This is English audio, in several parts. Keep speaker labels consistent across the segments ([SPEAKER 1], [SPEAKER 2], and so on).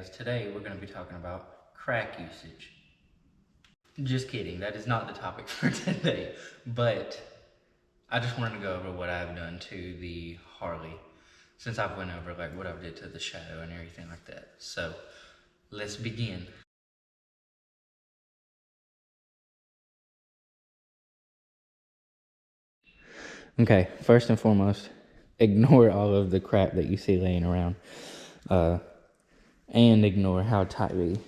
[SPEAKER 1] videos. Today we're going to be talking about crack usage. Just kidding, that is not the topic for today, but I just wanted to go over what I've done to the Harley since I've went over like what I've did to the shadow and everything like that. So let's begin. Okay, first and foremost, ignore all of the crap that you see laying around, and ignore how tightly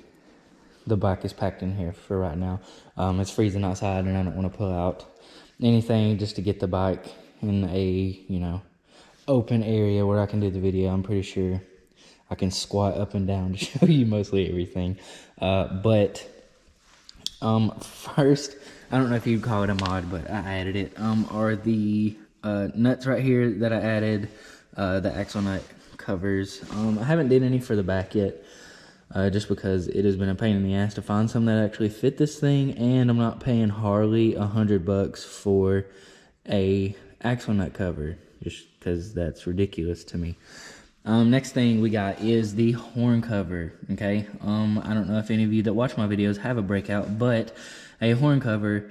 [SPEAKER 1] the bike is packed in here for right now. It's freezing outside and I don't want to pull out anything just to get the bike in a, open area where I can do the video. I'm pretty sure I can squat up and down to show you mostly everything. First, I don't know if you'd call it a mod, but I added it, are the nuts right here that I added, the axle nut covers. I haven't did any for the back yet. Just because it has been a pain in the ass to find some that actually fit this thing, and I'm not paying Harley $100 for a axle nut cover, just because that's ridiculous to me. Next thing we got is the horn cover, okay? I don't know if any of you that watch my videos have a Breakout, but a horn cover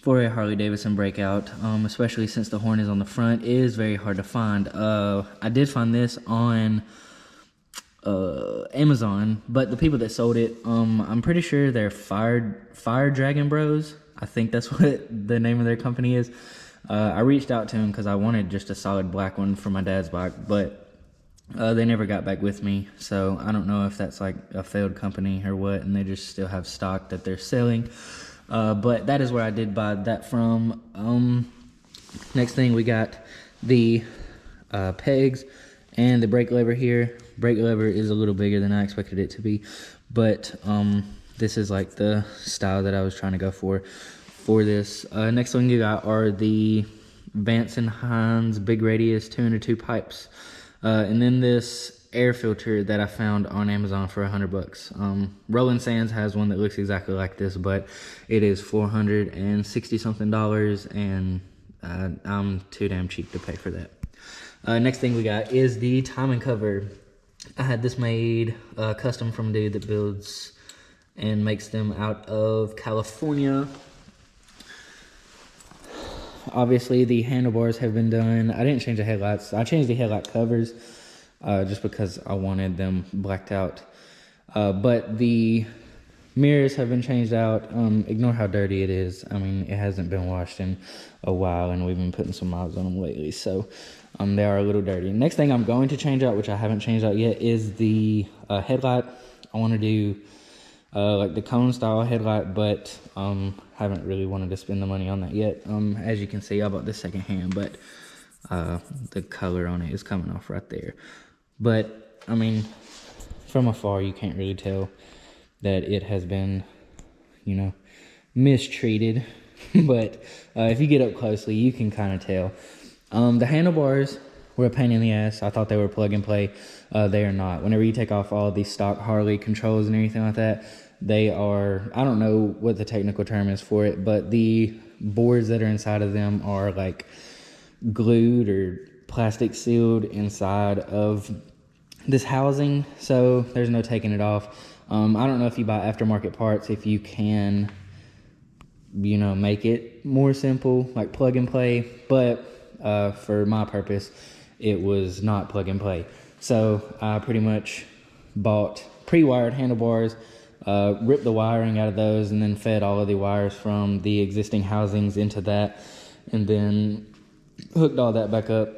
[SPEAKER 1] for a Harley Davidson Breakout, especially since the horn is on the front, is very hard to find. I did find this on Amazon, but the people that sold it, I'm pretty sure they're Fire Dragon Bros. I think that's what the name of their company is. I reached out to them because I wanted just a solid black one for my dad's bike, but they never got back with me, so I don't know if that's like a failed company or what, and they just still have stock that they're selling. But that is where I did buy that from. Next thing, we got the pegs and the brake lever here. Brake lever is a little bigger than I expected it to be, but this is like the style that I was trying to go for this. Next thing you got are the Vance & Hines big radius 2-in-2 pipes, and then this air filter that I found on Amazon for $100. Roland Sands has one that looks exactly like this, but it is $460 something, and I'm too damn cheap to pay for that. Next thing we got is the timing cover. I had this made custom from a dude that builds and makes them out of California. Obviously, the handlebars have been done. I didn't change the headlights. I changed the headlight covers just because I wanted them blacked out. But the mirrors have been changed out. Ignore how dirty it is. I mean, it hasn't been washed in a while, and we've been putting some miles on them lately, so they are a little dirty. Next thing I'm going to change out, which I haven't changed out yet, is the headlight. I want to do like the cone style headlight, but haven't really wanted to spend the money on that yet. As you can see, I bought this secondhand, but the color on it is coming off right there. But I mean, from afar you can't really tell that it has been, mistreated. But if you get up closely, you can kind of tell. The handlebars were a pain in the ass. I thought they were plug and play. They are not. Whenever you take off all these stock Harley controls and everything like that, they are, I don't know what the technical term is for it, but the boards that are inside of them are like glued or plastic sealed inside of this housing, so there's no taking it off. I don't know if you buy aftermarket parts, if you can, make it more simple, like plug and play, but for my purpose, it was not plug and play. So I pretty much bought pre-wired handlebars, ripped the wiring out of those, and then fed all of the wires from the existing housings into that, and then hooked all that back up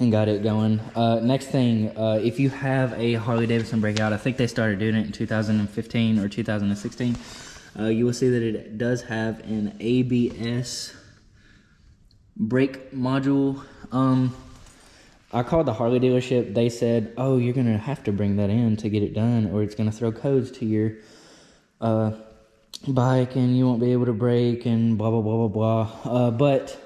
[SPEAKER 1] and got it going. Next thing, if you have a Harley Davidson Breakout, I think they started doing it in 2015 or 2016, you will see that it does have an ABS brake module. I called the Harley dealership. They said, oh, you're gonna have to bring that in to get it done, or it's gonna throw codes to your bike and you won't be able to brake and blah blah blah blah blah. But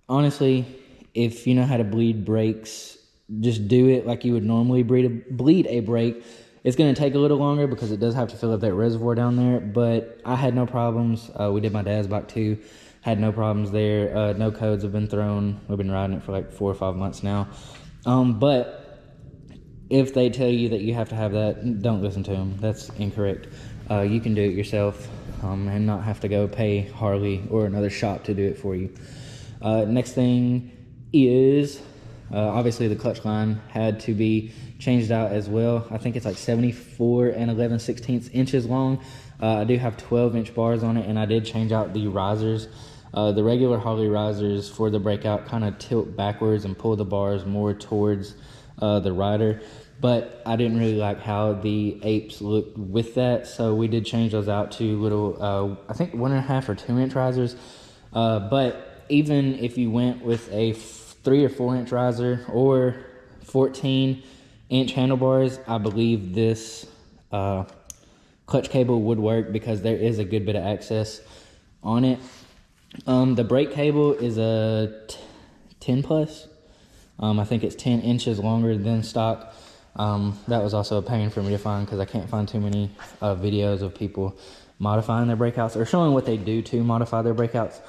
[SPEAKER 1] honestly, if you know how to bleed brakes, just do it like you would normally bleed a brake. It's going to take a little longer because it does have to fill up that reservoir down there, but I had no problems. We did my dad's bike too. Had no problems there. No codes have been thrown. We've been riding it for like 4 or 5 months now. But if they tell you that you have to have that, don't listen to them. That's incorrect. You can do it yourself and not have to go pay Harley or another shop to do it for you. Next thing is obviously the clutch line had to be changed out as well. I think it's like 74 and 11/16 inches long. I do have 12-inch bars on it, and I did change out the risers. The regular Harley risers for the Breakout kind of tilt backwards and pull the bars more towards the rider, but I didn't really like how the apes looked with that, so we did change those out to little I think 1.5 or 2-inch risers. But even if you went with a 3 or 4-inch riser or 14-inch handlebars, I believe this clutch cable would work because there is a good bit of access on it. The brake cable is a 10 plus. I think it's 10 inches longer than stock. That was also a pain for me to find because I can't find too many videos of people modifying their breakouts or showing what they do to modify their breakouts.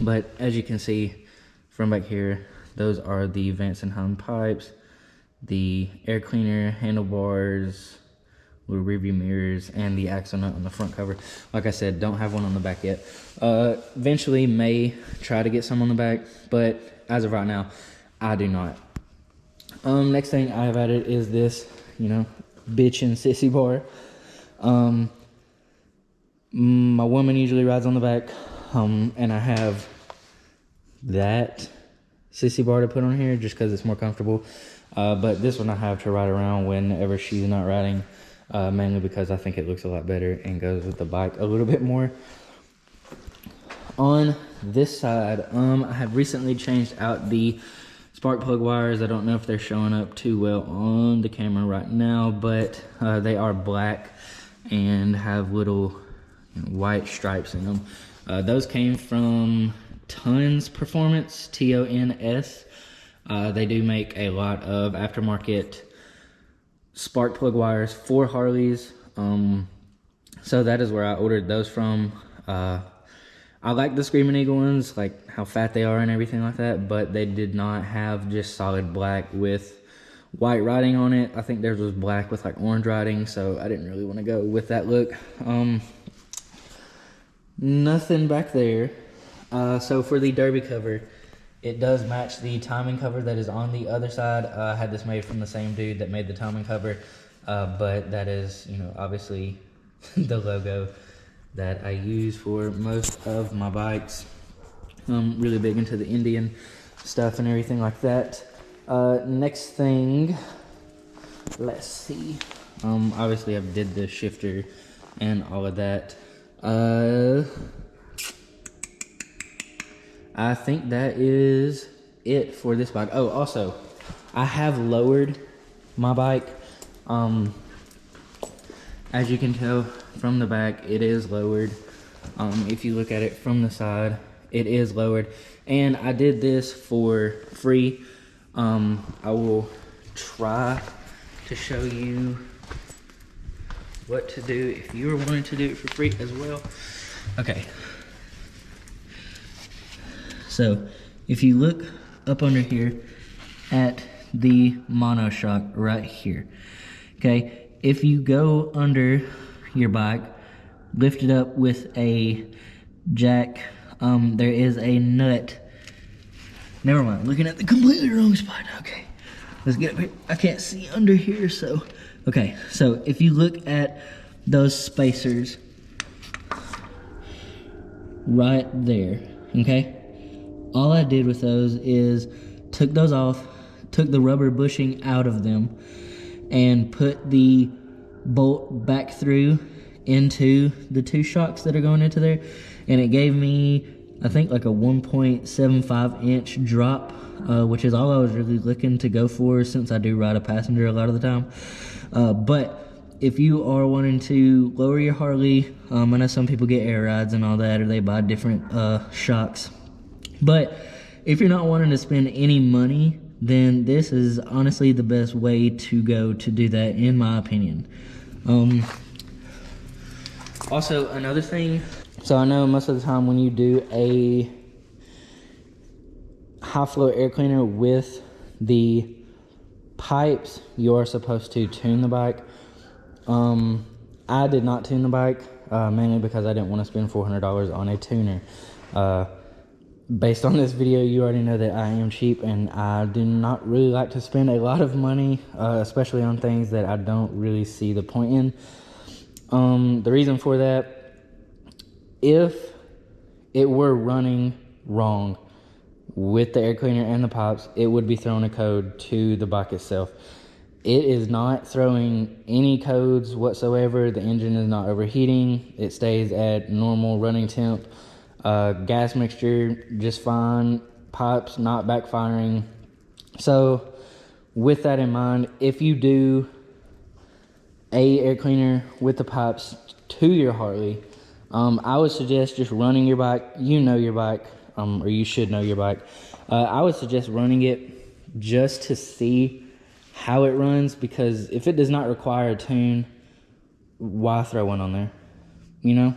[SPEAKER 1] But as you can see from back here, those are the Vance and Hine pipes, the air cleaner, handlebars, little rearview mirrors, and the axle nut on the front cover. Like I said, don't have one on the back yet. Eventually may try to get some on the back, but as of right now, I do not. Next thing I have added is this, bitch and sissy bar. My woman usually rides on the back, and I have that sissy bar to put on here just because it's more comfortable. But this one I have to ride around whenever she's not riding, mainly because I think it looks a lot better and goes with the bike a little bit more. On this side, I have recently changed out the spark plug wires. I don't know if they're showing up too well on the camera right now, but they are black and have little white stripes in them. Those came from Tons Performance, TONS. They do make a lot of aftermarket spark plug wires for Harleys. So that is where I ordered those from. I like the Screaming Eagle ones, like how fat they are and everything like that, but they did not have just solid black with white writing on it. I think theirs was black with like orange writing, so I didn't really want to go with that look. Nothing back there. So for the derby cover, it does match the timing cover that is on the other side. I had this made from the same dude that made the timing cover, but that is, obviously the logo that I use for most of my bikes. I'm really big into the Indian stuff and everything like that. Next thing, let's see. Obviously I did the shifter and all of that. I think that is it for this bike. Oh, also, I have lowered my bike. As you can tell from the back, it is lowered. If you look at it from the side, it is lowered. And I did this for free. I will try to show you what to do if you are wanting to do it for free as well. Okay. So, if you look up under here at the monoshock right here, okay, if you go under your bike, lift it up with a jack, there is a nut. Never mind, looking at the completely wrong spot. Okay, let's get up here. I can't see under here, so. Okay, so if you look at those spacers right there, okay? All I did with those is took those off, took the rubber bushing out of them, and put the bolt back through into the two shocks that are going into there. And it gave me, I think, like a 1.75 inch drop, which is all I was really looking to go for since I do ride a passenger a lot of the time. But if you are wanting to lower your Harley, I know some people get air rides and all that, or they buy different shocks. But if you're not wanting to spend any money, then this is honestly the best way to go to do that, in my opinion. Also, another thing, so I know most of the time when you do a high flow air cleaner with the pipes, you are supposed to tune the bike. I did not tune the bike, mainly because I didn't want to spend $400 on a tuner. Based on this video, you already know that I am cheap, and I do not really like to spend a lot of money, especially on things that I don't really see the point in. The reason for that, if it were running wrong with the air cleaner and the pipes, it would be throwing a code to the bike itself. It is not throwing any codes whatsoever. The engine is not overheating. It stays at normal running temp. Gas mixture just fine. Pipes not backfiring. So with that in mind, if you do a air cleaner with the pipes to your Harley, I would suggest just running your bike. You know your bike, or you should know your bike. I would suggest running it just to see how it runs, because if it does not require a tune, why throw one on there? You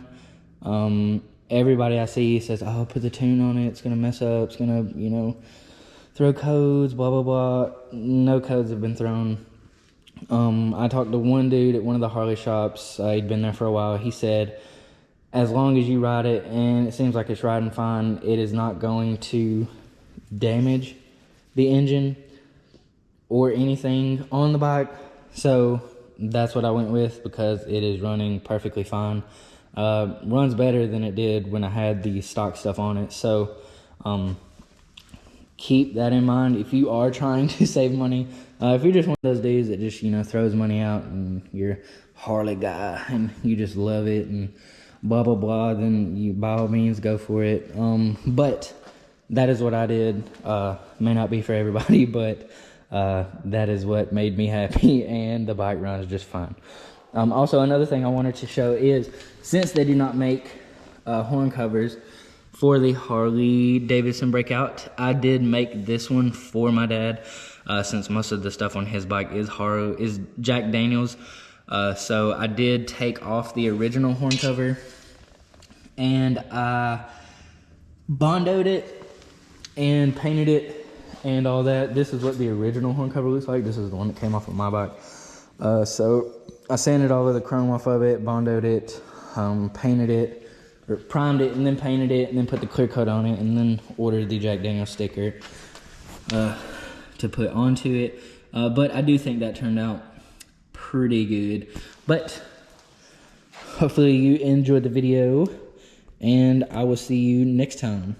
[SPEAKER 1] know, everybody I see says, oh, put the tune on it, it's gonna mess up, it's gonna, you know, throw codes, blah blah blah. No codes have been thrown. I talked to one dude at one of the Harley shops. He'd been there for a while. He said, as long as you ride it and it seems like it's riding fine, it is not going to damage the engine or anything on the bike. So that's what I went with, because it is running perfectly fine. Runs better than it did when I had the stock stuff on it. So keep that in mind if you are trying to save money. If you're just one of those dudes that just, you know, throws money out and you're a Harley guy and you just love it and blah blah blah, then you by all means go for it. But that is what I did. May not be for everybody, but that is what made me happy, and the bike runs just fine. Also, another thing I wanted to show is, since they do not make horn covers for the Harley Davidson Breakout, I did make this one for my dad, since most of the stuff on his bike is Jack Daniels. So I did take off the original horn cover and I bondoed it and painted it and all that. This is what the original horn cover looks like. This is the one that came off of my bike. So I sanded all of the chrome off of it, bondoed it, painted it, or primed it and then painted it, and then put the clear coat on it, and then ordered the Jack Daniels sticker to put onto it. But I do think that turned out pretty good. But hopefully you enjoyed the video, and I will see you next time.